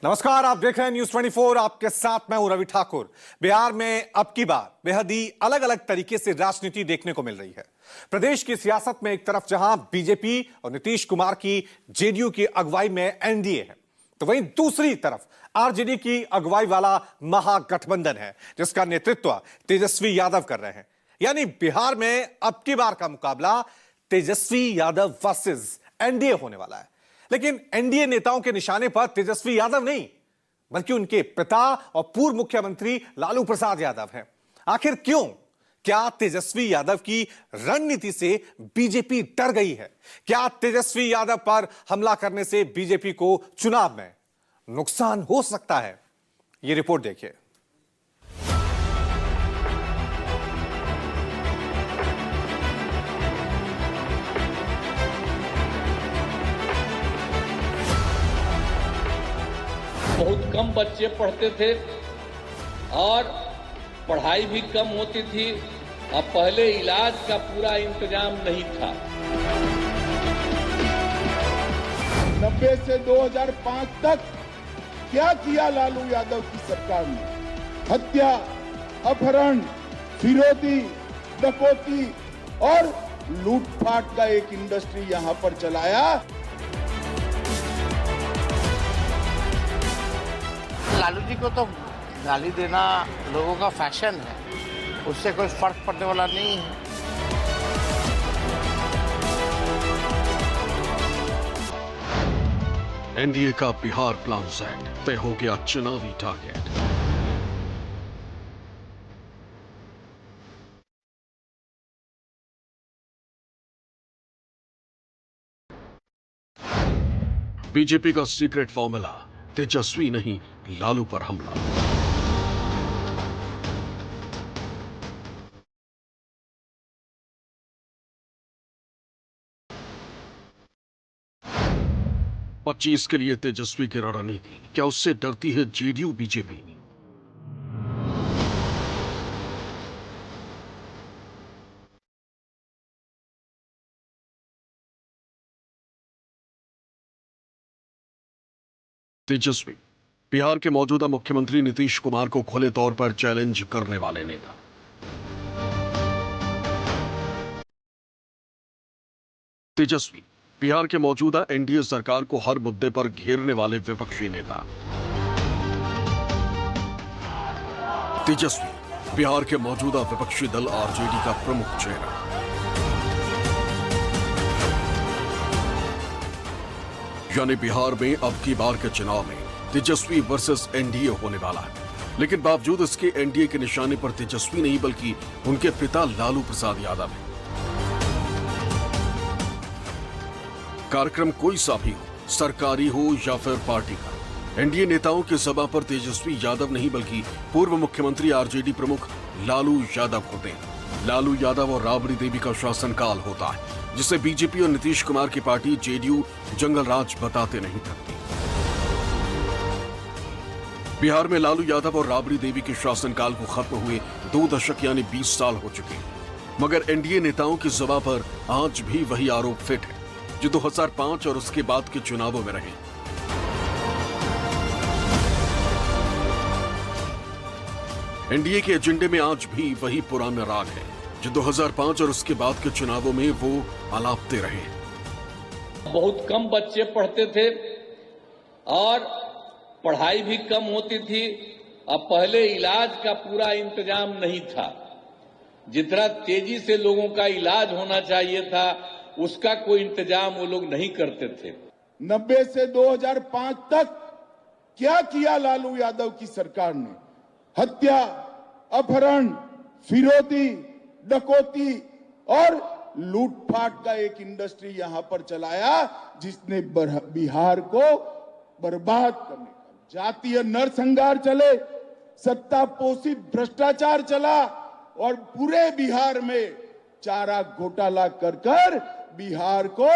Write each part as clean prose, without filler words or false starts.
नमस्कार, आप देख रहे हैं न्यूज 24। आपके साथ मैं हूं रवि ठाकुर। बिहार में अब की बार बेहद ही अलग अलग तरीके से राजनीति देखने को मिल रही है। प्रदेश की सियासत में एक तरफ जहां बीजेपी और नीतीश कुमार की जेडीयू की अगुवाई में एनडीए है, तो वहीं दूसरी तरफ आरजेडी की अगुवाई वाला महागठबंधन है, जिसका नेतृत्व तेजस्वी यादव कर रहे हैं। यानी बिहार में अब की बार का मुकाबला तेजस्वी यादव वर्सेस एनडीए होने वाला है। लेकिन एनडीए नेताओं के निशाने पर तेजस्वी यादव नहीं, बल्कि उनके पिता और पूर्व मुख्यमंत्री लालू प्रसाद यादव हैं। आखिर क्यों? क्या तेजस्वी यादव की रणनीति से बीजेपी डर गई है? क्या तेजस्वी यादव पर हमला करने से बीजेपी को चुनाव में नुकसान हो सकता है? यह रिपोर्ट देखिए। बहुत कम बच्चे पढ़ते थे और पढ़ाई भी कम होती थी। अब पहले इलाज का पूरा इंतजाम नहीं था। 90 से 2005 तक क्या किया लालू यादव की सरकार ने? हत्या, अपहरण, फिरौती, डकैती और लूटपाट का एक इंडस्ट्री यहां पर चलाया। लालू जी को तो गाली देना लोगों का फैशन है, उससे कोई फर्क पड़ने वाला नहीं है। एनडीए का बिहार प्लान सेट तय हो गया चुनावी टारगेट। बीजेपी का सीक्रेट फॉर्मूला, तेजस्वी नहीं लालू पर हमला। पच्चीस के लिए तेजस्वी की रणनीति, क्या उससे डरती है जेडीयू बीजेपी? तेजस्वी बिहार के मौजूदा मुख्यमंत्री नीतीश कुमार को खुले तौर पर चैलेंज करने वाले नेता। तेजस्वी बिहार के मौजूदा एनडीए सरकार को हर मुद्दे पर घेरने वाले विपक्षी नेता। तेजस्वी बिहार के मौजूदा विपक्षी दल आरजेडी का प्रमुख चेहरा। यानी बिहार में अब की बार के चुनाव में तेजस्वी वर्सेस एनडीए होने वाला है। लेकिन बावजूद इसके एनडीए के निशाने पर तेजस्वी नहीं, बल्कि उनके पिता लालू प्रसाद यादव हैं। कार्यक्रम कोई सा भी हो, सरकारी हो या फिर पार्टी का, एनडीए नेताओं की सभा पर तेजस्वी यादव नहीं, बल्कि पूर्व मुख्यमंत्री आरजेडी प्रमुख लालू यादव होते हैं। लालू यादव और राबड़ी देवी का शासनकाल होता है, जिसे बीजेपी और नीतीश कुमार की पार्टी जेडीयू जंगल राज बताते नहीं थकती। बिहार में लालू यादव और राबड़ी देवी के शासनकाल को खत्म हुए 2 दशक यानी 20 साल हो चुके हैं। मगर एनडीए नेताओं की सभा पर आज भी वही आरोप फिट है जो 2005 और उसके बाद के चुनावों में रहे। एनडीए के एजेंडे में आज भी वही पुराना राग है जो 2005 और उसके बाद के चुनावों में वो आलापते रहे। बहुत कम बच्चे पढ़ते थे और पढ़ाई भी कम होती थी। अब पहले इलाज का पूरा इंतजाम नहीं था। जितना तेजी से लोगों का इलाज होना चाहिए था, उसका कोई इंतजाम वो लोग नहीं करते थे। 90 से 2005 तक क्या किया लालू यादव की सरकार ने? हत्या, अपहरण, फिरौती, डकैती और लूटपाट का एक इंडस्ट्री यहां पर चलाया, जिसने बिहार को बर्बाद करने का जातीय नरसंहार चले, सत्ता पोषित भ्रष्टाचार चला और पूरे बिहार में चारा घोटाला कर बिहार को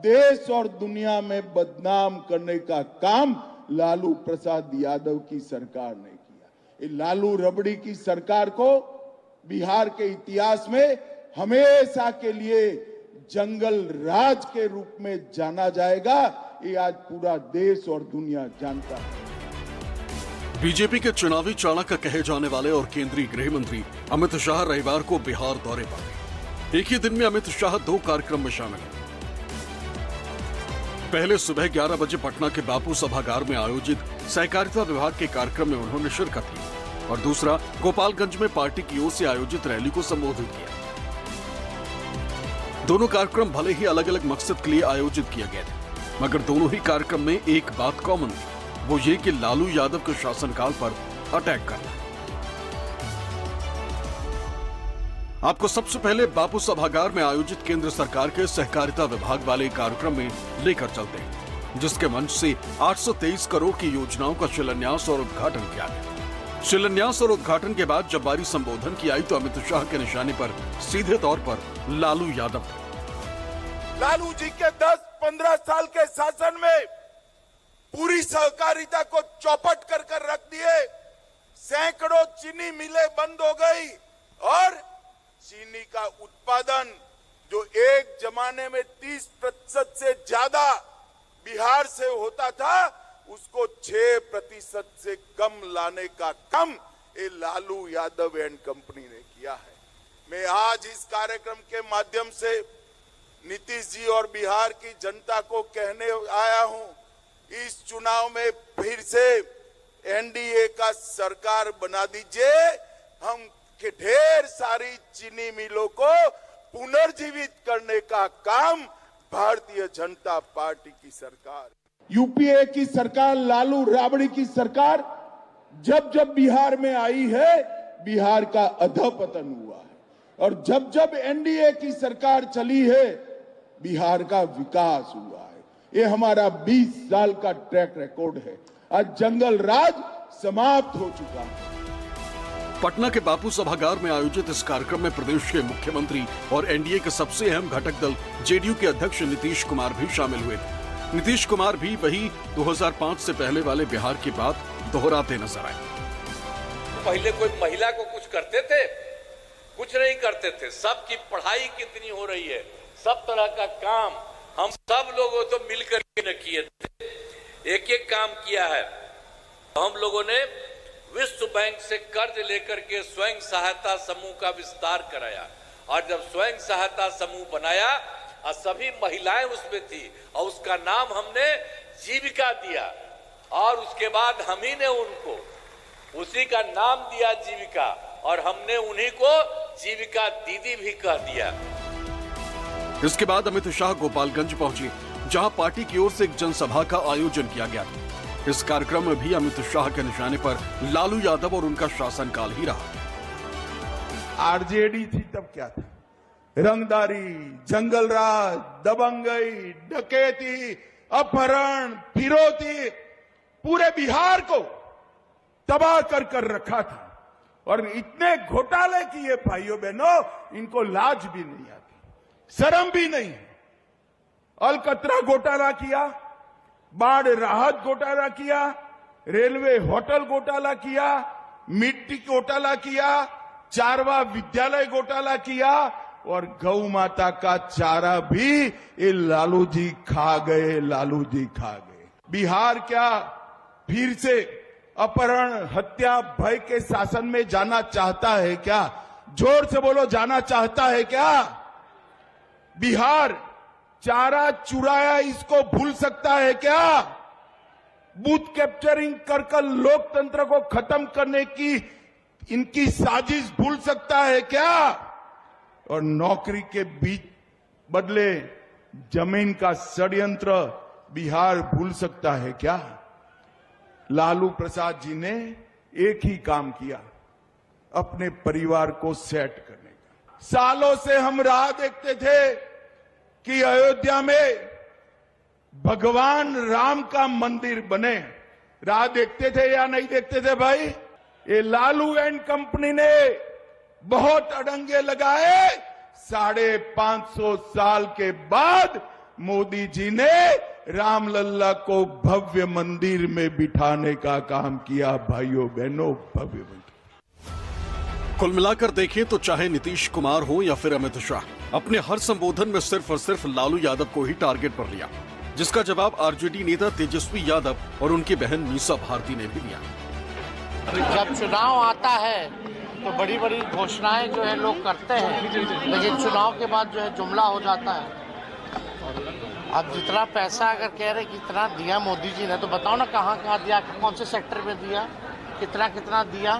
देश और दुनिया में बदनाम करने का काम लालू प्रसाद यादव की सरकार ने किया। ये लालू रबड़ी की सरकार को बिहार के इतिहास में हमेशा के लिए जंगल राज के रूप में जाना जाएगा। ये आज पूरा देश और दुनिया जानता है। बीजेपी के चुनावी चाणक्य कहे जाने वाले और केंद्रीय गृह मंत्री अमित शाह रविवार को बिहार दौरे पर थे। एक ही दिन में अमित शाह 2 कार्यक्रम में शामिल हुए। पहले सुबह 11 बजे पटना के बापू सभागार में आयोजित सहकारिता विभाग के कार्यक्रम में उन्होंने शिरकत की और दूसरा गोपालगंज में पार्टी की ओर से आयोजित रैली को संबोधित किया। दोनों कार्यक्रम भले ही अलग अलग मकसद के लिए आयोजित किए गए थे, मगर दोनों ही कार्यक्रम में एक बात कॉमन थी, वो ये कि लालू यादव के शासनकाल पर अटैक करना। आपको सबसे पहले बापू सभागार में आयोजित केंद्र सरकार के सहकारिता विभाग वाले कार्यक्रम में लेकर चलते हैं, जिसके मंच से 823 करोड़ की योजनाओं का शिलान्यास और उद्घाटन किया गया। शिलान्यास और उद्घाटन के बाद जब बारी संबोधन की आई तो अमित शाह के निशाने पर सीधे तौर पर लालू यादव थे। लालू जी के 10-15 साल के शासन में पूरी सहकारिता को चौपट कर रख दिए। सैकड़ों चीनी मिलें बंद हो गई और चीनी का उत्पादन जो एक जमाने में 30% से ज्यादा बिहार से होता था, उसको 6% से कम लाने का काम ये लालू यादव एंड कंपनी ने किया है। मैं आज इस कार्यक्रम के माध्यम से नीतीश जी और बिहार की जनता को कहने आया हूं, इस चुनाव में फिर से एनडीए का सरकार बना दीजिए। हम के ढेर सारी चीनी मिलों को पुनर्जीवित करने का काम भारतीय जनता पार्टी की सरकार, यूपीए की सरकार, लालू राबड़ी की सरकार जब जब बिहार में आई है, बिहार का अधपतन हुआ है और जब जब एनडीए की सरकार चली है, बिहार का विकास हुआ है। ये हमारा 20 साल का ट्रैक रिकॉर्ड है। आज जंगल राज समाप्त हो चुका है। पटना के बापू सभागार में आयोजित इस कार्यक्रम में प्रदेश के मुख्यमंत्री और एनडीए के सबसे अहम घटक दल जेडीयू के अध्यक्ष नीतीश कुमार भी शामिल हुए थे। नीतीश कुमार भी वही 2005 से पहले वाले बिहार की बात दोहराते नजर आए। पहले कोई महिला को कुछ करते थे? कुछ नहीं करते थे। सबकी पढ़ाई कितनी हो रही है, सब तरह का काम हम सब लोगों तो मिलकर के किए थे। एक एक काम किया है। हम लोगों ने विश्व बैंक से कर्ज लेकर के स्वयं सहायता समूह का विस्तार कराया और जब स्वयं सहायता समूह बनाया और सभी महिलाएं उसमें थी और उसका नाम हमने जीविका दिया और उसके बाद हम ही ने उनको उसी का नाम दिया जीविका और हमने उन्हीं को जीविका दीदी भी कह दिया। इसके बाद अमित शाह गोपालगंज पहुंचे, जहां पार्टी की ओर से एक जनसभा का आयोजन किया गया। इस कार्यक्रम में भी अमित शाह के निशाने पर लालू यादव और उनका शासनकाल ही रहा। आरजेडी थी तब क्या था? रंगदारी, जंगलराज, दबंगई, डकैती, अपहरण, फिरौती, पूरे बिहार को तबाह कर रखा था और इतने घोटाले किए भाइयों बहनों, इनको लाज भी नहीं आती, शर्म भी नहीं है। अलकतरा घोटाला किया, बाढ़ राहत घोटाला किया, रेलवे होटल घोटाला किया, मिट्टी घोटाला किया, चारवा विद्यालय घोटाला किया और गौ माता का चारा भी ये लालू जी खा गए, लालू जी खा गए। बिहार क्या फिर से अपहरण, हत्या, भय के शासन में जाना चाहता है क्या? जोर से बोलो, जाना चाहता है क्या? बिहार चारा चुराया इसको भूल सकता है क्या? बूथ कैप्चरिंग कर लोकतंत्र को खत्म करने की इनकी साजिश भूल सकता है क्या? और नौकरी के बीच बदले जमीन का षड्यंत्र बिहार भूल सकता है क्या? लालू प्रसाद जी ने एक ही काम किया, अपने परिवार को सेट करने का। सालों से हम राह देखते थे कि अयोध्या में भगवान राम का मंदिर बने। राह देखते थे या नहीं देखते थे भाई? ये लालू एंड कंपनी ने बहुत अड़ंगे लगाए। 550 साल के बाद मोदी जी ने रामलल्ला को भव्य मंदिर में बिठाने का काम किया। भाइयों बहनों, भव्य मंदिर। कुल मिलाकर देखें तो चाहे नीतीश कुमार हो या फिर अमित शाह, अपने हर संबोधन में सिर्फ और सिर्फ लालू यादव को ही टारगेट पर लिया, जिसका जवाब आरजेडी नेता तेजस्वी यादव और उनकी बहन मीसा भारती ने भी दिया। जब चुनाव आता है तो बड़ी बड़ी घोषणाएं जो है लोग करते हैं, लेकिन चुनाव के बाद जो है जुमला हो जाता है। अब जितना पैसा अगर कह रहे कितना दिया मोदी जी ने, तो बताओ ना कहाँ कहाँ दिया, कौन से सेक्टर में दिया, कितना कितना दिया,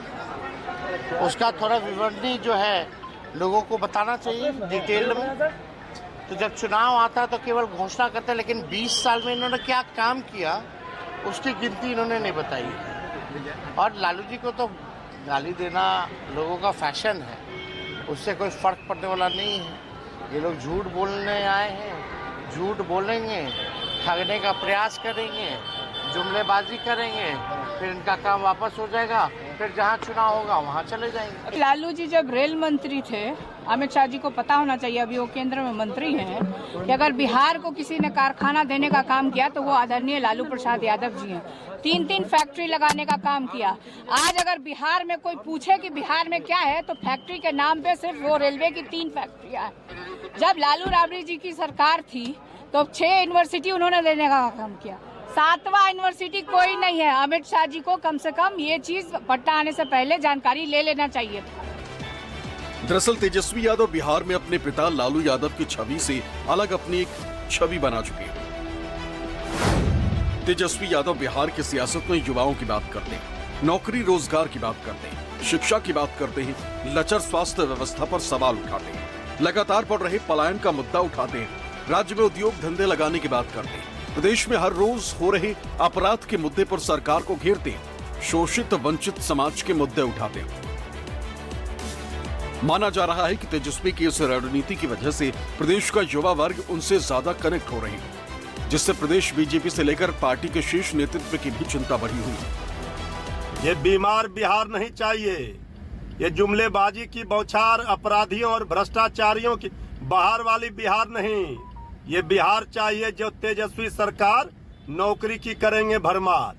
उसका थोड़ा विवरणी जो है लोगों को बताना चाहिए डिटेल में। तो जब चुनाव आता है तो केवल घोषणा करते हैं, लेकिन 20 साल में इन्होंने क्या काम किया उसकी गिनती इन्होंने नहीं बताई। और लालू जी को तो गाली देना लोगों का फैशन है, उससे कोई फर्क पड़ने वाला नहीं है। ये लोग झूठ बोलने आए हैं, झूठ बोलेंगे, ठगने का प्रयास करेंगे, जुमलेबाजी करेंगे, फिर इनका काम वापस हो जाएगा, फिर जहाँ चुनाव होगा वहाँ चले जाएंगे। लालू जी जब रेल मंत्री थे, अमित शाह जी को पता होना चाहिए, अभी वो केंद्र में मंत्री हैं, कि अगर बिहार को किसी ने कारखाना देने का काम किया तो वो आदरणीय लालू प्रसाद यादव जी हैं। 3-3 फैक्ट्री लगाने का काम किया। आज अगर बिहार में कोई पूछे कि बिहार में क्या है, तो फैक्ट्री के नाम पे सिर्फ वो रेलवे की 3 फैक्ट्रियां हैं। जब लालू राबड़ी जी की सरकार थी तो 6 यूनिवर्सिटी उन्होंने देने का काम किया, 7वां यूनिवर्सिटी कोई नहीं है। अमित शाह जी को कम से कम ये चीज पट्टा आने से पहले जानकारी ले लेना चाहिए। दरअसल तेजस्वी यादव बिहार में अपने पिता लालू यादव की छवि से अलग अपनी एक छवि बना चुके हैं। तेजस्वी यादव बिहार की सियासत में युवाओं की बात करते हैं, नौकरी रोजगार की बात करते हैं, शिक्षा की बात करते हैं, लचर स्वास्थ्य व्यवस्था पर सवाल उठाते हैं, लगातार बढ़ रहे पलायन का मुद्दा उठाते हैं, राज्य में उद्योग धंधे लगाने की बात करते हैं, प्रदेश में हर रोज हो रहे अपराध के मुद्दे पर सरकार को घेरते हैं, शोषित वंचित समाज के मुद्दे उठाते हैं। माना जा रहा है कि तेजस्वी की इस रणनीति की वजह से प्रदेश का युवा वर्ग उनसे ज्यादा कनेक्ट हो रहे हैं, जिससे प्रदेश बीजेपी से लेकर पार्टी के शीर्ष नेतृत्व की भी चिंता बढ़ी हुई है। ये बीमार बिहार नहीं चाहिए, ये जुमलेबाजी की बौछार, अपराधियों और भ्रष्टाचारियों की बहार वाली बिहार नहीं। ये बिहार चाहिए जो तेजस्वी सरकार नौकरी की करेंगे भरमार,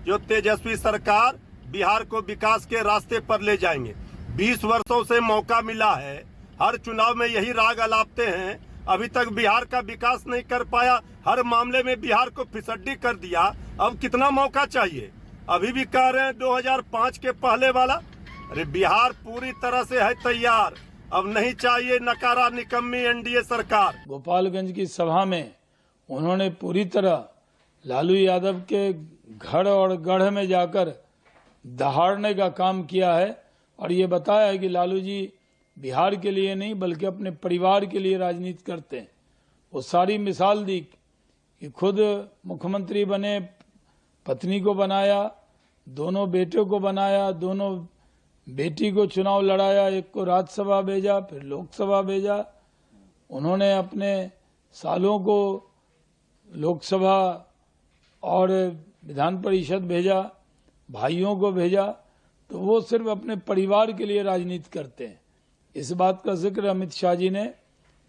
जो तेजस्वी सरकार बिहार को विकास के रास्ते पर ले जाएंगे। 20 वर्षों से मौका मिला है, हर चुनाव में यही राग अलापते हैं, अभी तक बिहार का विकास नहीं कर पाया, हर मामले में बिहार को फिसड्डी कर दिया। अब कितना मौका चाहिए? अभी भी कह रहे हैं 2005 के पहले वाला। अरे बिहार पूरी तरह से है तैयार, अब नहीं चाहिए नकारा निकम्मी एनडीए सरकार। गोपालगंज की सभा में उन्होंने पूरी तरह लालू यादव के घर और गढ़ में जाकर दहाड़ने का काम किया है और ये बताया है कि लालू जी बिहार के लिए नहीं बल्कि अपने परिवार के लिए राजनीति करते हैं। वो सारी मिसाल दी कि खुद मुख्यमंत्री बने, पत्नी को बनाया, दोनों बेटों को बनाया, दोनों बेटी को चुनाव लड़ाया, एक को राज्यसभा भेजा, फिर लोकसभा भेजा। उन्होंने अपने सालों को लोकसभा और विधान परिषद भेजा, भाइयों को भेजा, तो वो सिर्फ अपने परिवार के लिए राजनीति करते हैं। इस बात का जिक्र अमित शाह जी ने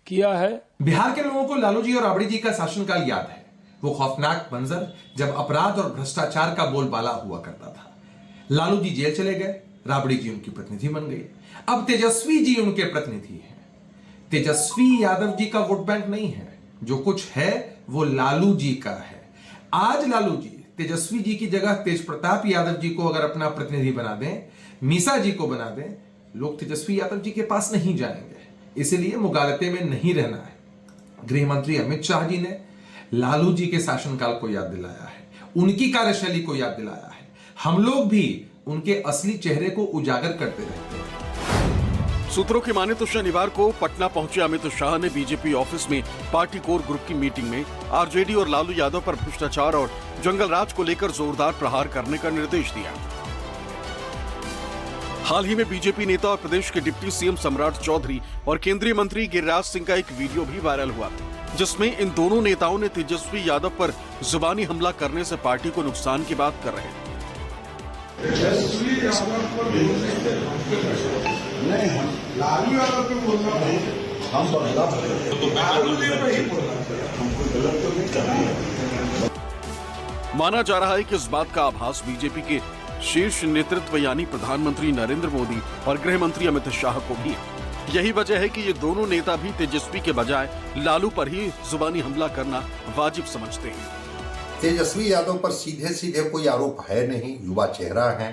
किया है। बिहार के लोगों को लालू जी और राबड़ी जी का शासनकाल याद है, वो खौफनाक मंजर जब अपराध और भ्रष्टाचार का बोलबाला हुआ करता था। लालू जी जेल चले गए, राबड़ी जी उनकी प्रतिनिधि बन गई, अब तेजस्वी जी उनके प्रतिनिधि हैं। तेजस्वी यादव जी का वोट बैंक नहीं है, जो कुछ है वो लालू जी का है। आज लालू जी तेजस्वी जी की जगह तेज प्रताप यादव जी को अगर अपना प्रतिनिधि बना दें, मीसा जी को बना दें, लोग तेजस्वी यादव जी के पास नहीं जाएंगे। इसलिए मुगालते में नहीं रहना है। गृह मंत्री अमित शाह जी ने लालू जी के शासनकाल को याद दिलाया है, उनकी कार्यशैली को याद दिलाया है। हम लोग भी उनके असली चेहरे को उजागर करते रहते हैं। सूत्रों की माने तो शनिवार को पटना पहुंचे अमित शाह ने बीजेपी ऑफिस में पार्टी कोर ग्रुप की मीटिंग में आरजेडी और लालू यादव पर भ्रष्टाचार और जंगल राज को लेकर जोरदार प्रहार करने का निर्देश दिया। हाल ही में बीजेपी नेता और प्रदेश के डिप्टी सीएम सम्राट चौधरी और केंद्रीय मंत्री गिरिराज सिंह का एक वीडियो भी वायरल हुआ, जिसमें इन दोनों नेताओं ने तेजस्वी यादव पर जुबानी हमला करने से पार्टी को नुकसान की बात कर रहे हैं। तेजस्वी यादव पर नहीं, हम लालू यादव पे बोलना नहीं, हम बदला तो लालू जी पे ही बोलना, हमको गलत तो नहीं करना। माना जा रहा है कि इस बात का आभास बीजेपी के शीर्ष नेतृत्व यानी प्रधानमंत्री नरेंद्र मोदी और गृह मंत्री अमित शाह को भी है। यही वजह है कि ये दोनों नेता भी तेजस्वी के बजाय लालू पर ही जुबानी हमला करना वाजिब समझते हैं। तेजस्वी यादव पर सीधे सीधे कोई आरोप है नहीं, युवा चेहरा है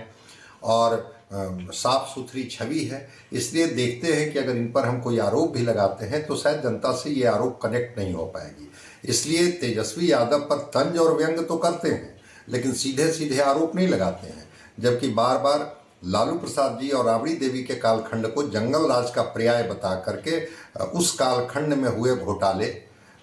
और साफ सुथरी छवि है। इसलिए देखते हैं कि अगर इन पर हम कोई आरोप भी लगाते हैं तो शायद जनता से ये आरोप कनेक्ट नहीं हो पाएगी। इसलिए तेजस्वी यादव पर तंज और व्यंग तो करते हैं, लेकिन सीधे सीधे आरोप नहीं लगाते हैं, जबकि बार बार लालू प्रसाद जी और राबड़ी देवी के कालखंड को जंगल राज का पर्याय बता करके उस कालखंड में हुए घोटाले,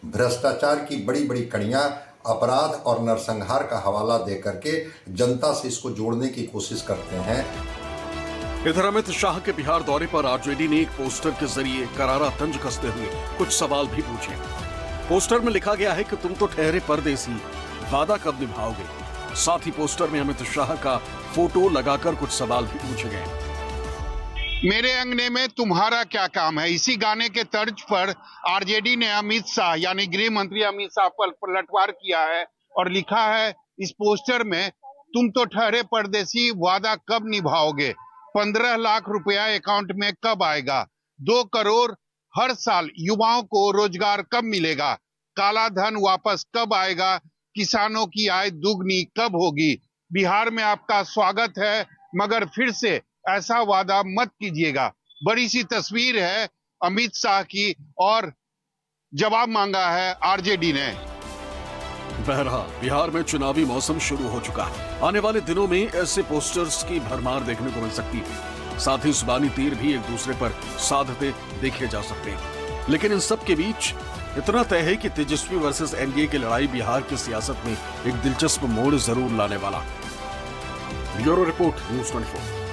भ्रष्टाचार की बड़ी बड़ी कड़ियाँ, अपराध और नरसंहार का हवाला दे करके जनता से इसको जोड़ने की कोशिश करते हैं। इधर अमित शाह के बिहार दौरे पर आरजेडी ने एक पोस्टर के जरिए करारा तंज कसते हुए कुछ सवाल भी पूछे। पोस्टर में लिखा गया है कि तुम तो ठहरे परदेसी, वादा कब निभाओगे। साथ ही पोस्टर में अमित शाह का फोटो लगाकर कुछ सवाल भी पूछे गए। मेरे अंगने में तुम्हारा क्या काम है, इसी गाने के तर्ज पर आरजेडी ने अमित शाह यानी गृह मंत्री अमित शाह पर पलटवार किया है और लिखा है इस पोस्टर में, तुम तो ठहरे परदेसी, वादा कब निभाओगे, 15 लाख रुपया अकाउंट में कब आएगा, 2 करोड़ हर साल युवाओं को रोजगार कब मिलेगा, काला धन वापस कब आएगा, किसानों की आय दुगनी कब होगी। बिहार में आपका स्वागत है, मगर फिर से ऐसा वादा मत कीजिएगा। बड़ी सी तस्वीर है अमित शाह की और जवाब मांगा है आरजेडी ने। बहरहाल बिहार में चुनावी मौसम शुरू हो चुका है। आने वाले दिनों में ऐसे पोस्टर्स की भरमार देखने को मिल सकती है। साथ ही जुबानी तीर भी एक दूसरे पर साधते देखे जा सकते हैं। लेकिन इन सब के बीच इतना तय है कि तेजस्वी वर्सेस एनडीए की लड़ाई बिहार की सियासत में एक दिलचस्प मोड़ जरूर लाने वाला। Bureau report, news 24।